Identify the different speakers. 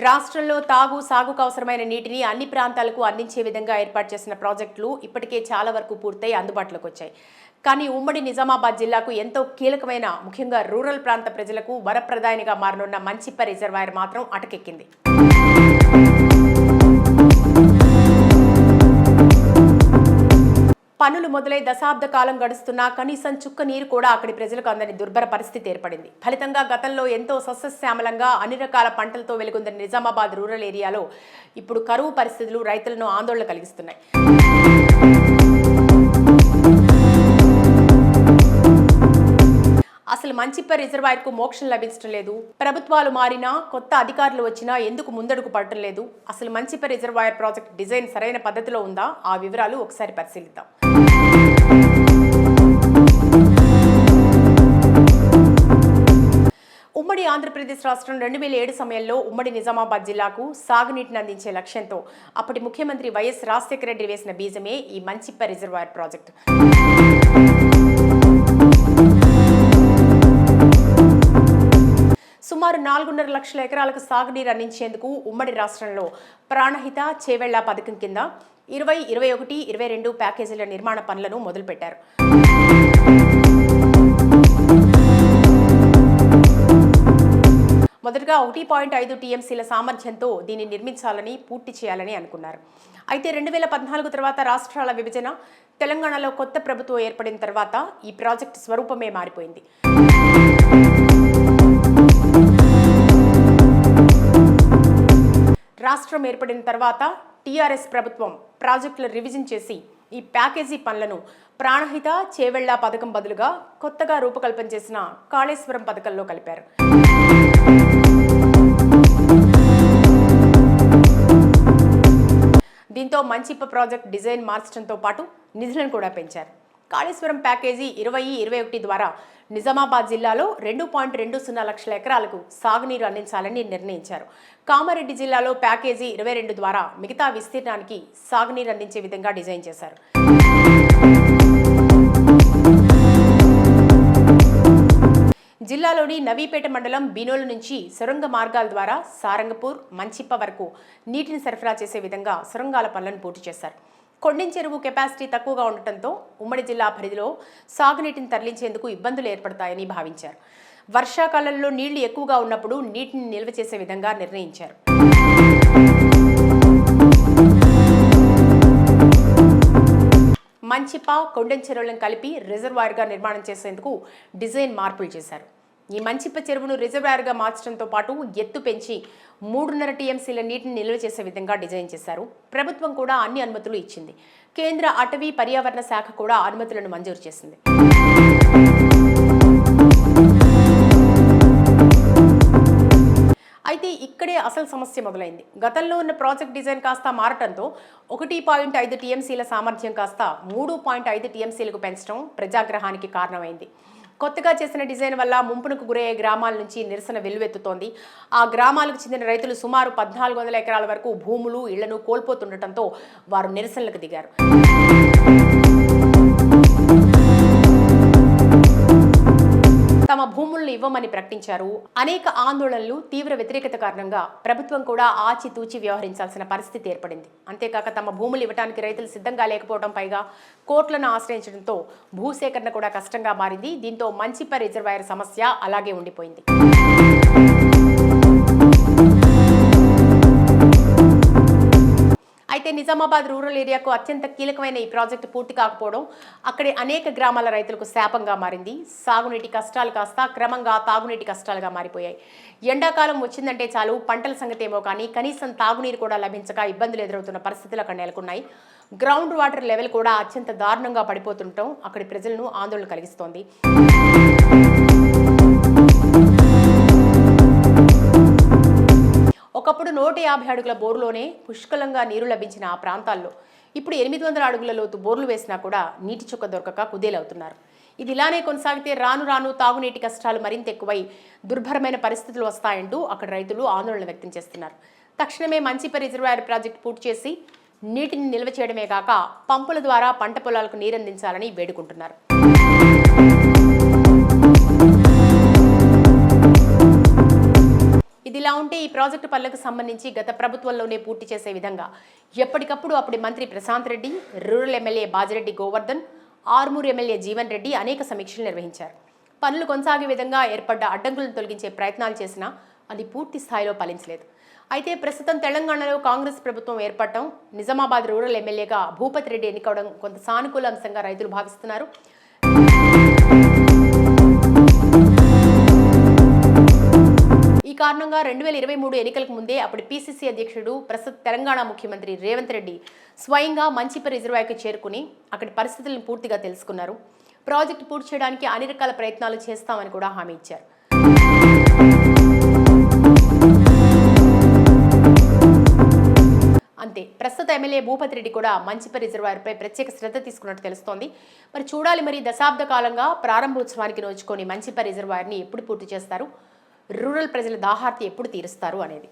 Speaker 1: రాష్ట్రంలో తాగు సాగుకు అవసరమైన నీటిని అన్ని ప్రాంతాలకు అందించే విధంగా ఏర్పాటు చేసిన ప్రాజెక్టులు ఇప్పటికే చాలా వరకు పూర్తయి అందుబాటులోకి వచ్చాయి. కానీ ఉమ్మడి నిజామాబాద్ జిల్లాకు ఎంతో కీలకమైన ముఖ్యంగా రూరల్ ప్రాంత ప్రజలకు వరప్రదాయనిగా మారనున్న మంచిప్ప రిజర్వాయర్ మాత్రం అటకెక్కింది. పనులు మొదలై దశాబ్ద కాలం గడుస్తున్నా కనీసం చుక్క నీరు కూడా అక్కడి ప్రజలకు అందని దుర్భర పరిస్థితి ఏర్పడింది. ఫలితంగా గతంలో ఎంతో సస్యశ్యామలంగా అన్ని రకాల పంటలతో వెలుగొందిన నిజామాబాద్ రూరల్ ఏరియాలో ఇప్పుడు కరువు పరిస్థితులు రైతులను ఆందోళన కలిగిస్తున్నాయి. అసలు మంచిప్ప రిజర్వాయర్కు మోక్షం లభించడం లేదు. ప్రభుత్వాలు మారినా కొత్త అధికారులు వచ్చినా ఎందుకు ముందడుగు పడటం లేదు? అసలు మంచిప్ప రిజర్వాయర్ ప్రాజెక్ట్ డిజైన్ సరైన పద్ధతిలో ఉందా? ఆ వివరాలు ఒకసారి పరిశీలిద్దాం. ఉమ్మడి ఆంధ్రప్రదేశ్ రాష్ట్రం 2007 సమయంలో ఉమ్మడి నిజామాబాద్ జిల్లాకు సాగునీటిని అందించే లక్ష్యంతో అప్పటి ముఖ్యమంత్రి వైఎస్ రాజశేఖర రెడ్డి వేసిన బీజమే ఈ మంచిప్ప రిజర్వాయర్ ప్రాజెక్టు. సుమారు 4.5 లక్షల ఎకరాలకు సాగునీరు అందించేందుకు ఉమ్మడి రాష్ట్రంలో ప్రాణహిత చేవెళ్ల పథకం కింద 20, 21, 22 ప్యాకేజీల నిర్మాణ పనులను మొదలుపెట్టారు. మొదటగా 1.5 టీఎంసీల సామర్థ్యంతో దీన్ని నిర్మించాలని పూర్తి చేయాలని అనుకున్నారు. అయితే 2014 తర్వాత రాష్ట్రాల విభజన, తెలంగాణలో కొత్త ప్రభుత్వం ఏర్పడిన తర్వాత ఈ ప్రాజెక్టు స్వరూపమే మారిపోయింది. రాష్ట్రం ఏర్పడిన తర్వాత టీఆర్ఎస్ ప్రభుత్వం ప్రాజెక్టులు రివిజన్ చేసి ఈ ప్యాకేజీ పనులను ప్రాణహిత చేవెళ్ల పథకం బదులుగా కొత్తగా రూపకల్పన చేసిన కాళేశ్వరం పథకంలో కలిపారు. దీంతో మంచిప్ప ప్రాజెక్ట్ డిజైన్ మార్చడంతో పాటు నిధులను కూడా పెంచారు. కాళేశ్వరం ప్యాకేజీ 20, 21 ద్వారా నిజామాబాద్ జిల్లాలో 2.20 లక్షల ఎకరాలకు సాగునీరు అందించాలని నిర్ణయించారు. కామారెడ్డి జిల్లాలో ప్యాకేజీ 22 ద్వారా మిగతా విస్తీర్ణానికి సాగునీరు అందించే విధంగా డిజైన్ చేశారు. జిల్లాలోని నవీపేట మండలం బీనోలు నుంచి సొరంగ మార్గాల ద్వారా సారంగపూర్, మంచిప్ప వరకు నీటిని సరఫరా చేసే విధంగా సొరంగాల పనులను పూర్తి చేశారు. కొండెం చెరువు కెపాసిటీ తక్కువగా ఉండటంతో ఉమ్మడి జిల్లా పరిధిలో సాగునీటిని తరలించేందుకు ఇబ్బందులు ఏర్పడతాయని భావించారు. వర్షాకాలంలో నీళ్లు ఎక్కువగా ఉన్నప్పుడు నీటిని నిల్వ చేసే విధంగా నిర్ణయించారు. మంచిప్ప, కొండెం చెరువులను కలిపి రిజర్వాయర్గా నిర్మాణం చేసేందుకు డిజైన్ మార్పులు చేశారు. ఈ మంచిప్ప చెరువును రిజర్వాయర్గా మార్చడంతో పాటు ఎత్తు పెంచి 3.5 టీఎంసీల నీటిని నిల్వ చేసే విధంగా డిజైన్ చేశారు. ప్రభుత్వం కూడా అన్ని అనుమతులు ఇచ్చింది. కేంద్ర అటవీ పర్యావరణ శాఖ కూడా అనుమతులను మంజూరు చేసింది. అయితే ఇక్కడే అసలు సమస్య మొదలైంది. గతంలో ఉన్న ప్రాజెక్ట్ డిజైన్ కాస్త మారటంతో 1.5 టీఎంసీల సామర్థ్యం కాస్త 3.5 టీఎంసీలకు పెంచడం ప్రజాగ్రహానికి కారణమైంది. కొత్తగా చేసిన డిజైన్ వల్ల ముంపునకు గురయ్యే గ్రామాల నుంచి నిరసన వెల్లువెత్తుతోంది. ఆ గ్రామాలకు చెందిన రైతులు సుమారు 1400 ఎకరాల వరకు భూములు, ఇళ్లను కోల్పోతుండటంతో వారు నిరసనలకు దిగారు. తమ భూములను ఇవ్వమని ప్రకటించారు. అనేక ఆందోళనలు, తీవ్ర వ్యతిరేకత కారణంగా ప్రభుత్వం కూడా ఆచితూచి వ్యవహరించాల్సిన పరిస్థితి ఏర్పడింది. అంతేకాక తమ భూములు ఇవ్వడానికి రైతులు సిద్ధంగా లేకపోవడం, పైగా కోర్టులను ఆశ్రయించడంతో భూసేకరణ కూడా కష్టంగా మారింది. దీంతో మంచిప్ప రిజర్వాయర్ సమస్య అలాగే ఉండిపోయింది. అయితే నిజామాబాద్ రూరల్ ఏరియాకు అత్యంత కీలకమైన ఈ ప్రాజెక్టు పూర్తి కాకపోవడం అక్కడి అనేక గ్రామాల రైతులకు శాపంగా మారింది. సాగునీటి కష్టాలు కాస్త క్రమంగా తాగునీటి కష్టాలుగా మారిపోయాయి. ఎండాకాలం వచ్చిందంటే చాలు పంటల సంగతి ఏమో కానీ కనీసం తాగునీరు కూడా లభించక ఇబ్బందులు ఎదురవుతున్న పరిస్థితులు అక్కడ నెలకొన్నాయి. గ్రౌండ్ వాటర్ లెవెల్ కూడా అత్యంత దారుణంగా పడిపోతుండటం అక్కడి ప్రజలను ఆందోళన కలిగిస్తోంది. ఒకప్పుడు 150 అడుగుల బోరులోనే పుష్కలంగా నీరు లభించిన ఆ ప్రాంతాల్లో ఇప్పుడు 800 అడుగుల లోతు బోర్లు వేసినా కూడా నీటి చుక్క దొరకక కుదేలవుతున్నారు. ఇది ఇలానే కొనసాగితే రాను రాను తాగునీటి కష్టాలు మరింత ఎక్కువై దుర్భరమైన పరిస్థితులు వస్తాయంటూ అక్కడ రైతులు ఆందోళన వ్యక్తం చేస్తున్నారు. తక్షణమే మంచిప్ప రిజర్వాయర్ ప్రాజెక్టు పూర్తి చేసి నీటిని నిల్వ చేయడమే కాక పంపుల ద్వారా పంట పొలాలకు నీరందించాలని వేడుకుంటున్నారు. ఇదిలా ఉంటే ఈ ప్రాజెక్టు పనులకు సంబంధించి గత ప్రభుత్వంలోనే పూర్తి చేసే విధంగా ఎప్పటికప్పుడు అప్పటి మంత్రి Prashanth Reddy, rural MLA Bajireddy Govardhan, Armur MLA Jeevan Reddy అనేక సమీక్షలు నిర్వహించారు. పనులు కొనసాగే విధంగా ఏర్పడ్డ అడ్డంకులను తొలగించే ప్రయత్నాలు చేసినా అది పూర్తి స్థాయిలో ఫలించలేదు. అయితే ప్రస్తుతం తెలంగాణలో కాంగ్రెస్ ప్రభుత్వం ఏర్పడటం, నిజామాబాద్ రూరల్ ఎమ్మెల్యేగా భూపతి రెడ్డి ఎన్నికవడం కొంత సానుకూల అంశంగా రైతులు భావిస్తున్నారు. ఈ కారణంగా 2023 ఎన్నికలకు ముందే అప్పటి పీసీసీ అధ్యక్షుడు, ప్రస్తుత తెలంగాణ ముఖ్యమంత్రి రేవంత్ రెడ్డి స్వయంగా మంచిప రిజర్వాయర్కు చేరుకుని అక్కడి పరిస్థితులను పూర్తిగా తెలుసుకున్నారు. ప్రాజెక్టు పూర్తి చేయడానికి అన్ని రకాల ప్రయత్నాలు చేస్తామని కూడా హామీ ఇచ్చారు. అంతే, ప్రస్తుత ఎమ్మెల్యే భూపతి రెడ్డి కూడా మంచిప రిజర్వాయర్పై ప్రత్యేక శ్రద్ధ తీసుకున్నట్టు తెలుస్తోంది. మరి చూడాలి, మరి దశాబ్ద కాలంగా ప్రారంభోత్సవానికి నోచుకొని మంచిప రిజర్వాయర్ని ఎప్పుడు పూర్తి చేస్తారు, రూరల్ ప్రజల దాహార్తి ఎప్పుడు తీరుస్తారు అనేది.